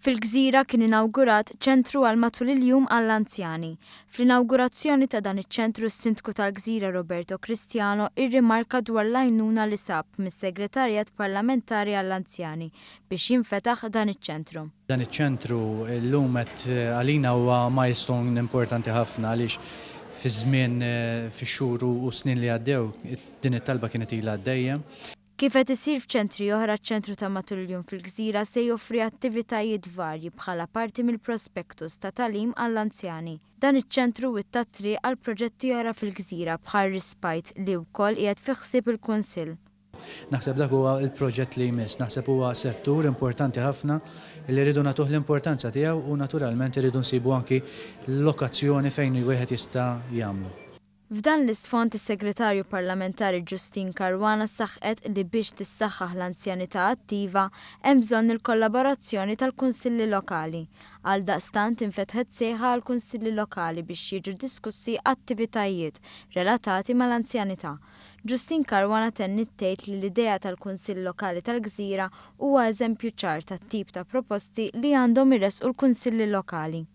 Fil-Gżira kien inawgurat ċentru għal matul il-Jum għall-anzjani. Fl-inawgurazzjoni ta' dan iċ-ċentru s-Sindku tal-Gżira Roberto Cristiano irrimarka dwar l-għajnuna li sab mis-Segretarjat Parlamentari għall-Anzjani biex jinfetaħ dan iċ-ċentru. Dan iċ-ċentru llum qed għalina huwa milestone importanti ħafna għaliex fi żmien fix-xhur u snin li għaddew din it-talba kienet ilha għaddejja. Kif qed isir f'ċentri oħra ċ-ċentru ta' matul il-Jum fil-Gżira se joffri attivitajiet varji bħala parti mill-prospektus ta' tagħlim għall-anzjani. Dan iċ-ċentru wittat triq għal proġetti oħra fil-Gżira bħal Rispajt li wkoll qiegħed fi ħsieb il-Kunsill. Naħseb dak huwa l-proġett li jmiss, naħseb huwa settur importanti ħafna li rridu nagħtuh l-importanza tiegħu u naturalment irridu nsibu anki lokazzjoni fejn wieħed jista' jagħmlu. F'dan l-isfond is-Segretarju Parlamentari Ġustin Karwana saħqet li biex tissaħħaħ l-anzjanita attiva hemm bżonn il-kollaborazzjoni tal-Kunsilli Lokali. Għaldaqstant infetħet sejħa għall-Kunsilli Lokali biex jiġu diskussi attivitajiet relatati mal-anzjanità. Ġustin Karwana tennit tgħid li l-idea tal-Kunsill Lokali tal-Gżira huwa eżempju ċar tat-tip ta' proposti li għandhom irresqu l-Kunsilli Lokali.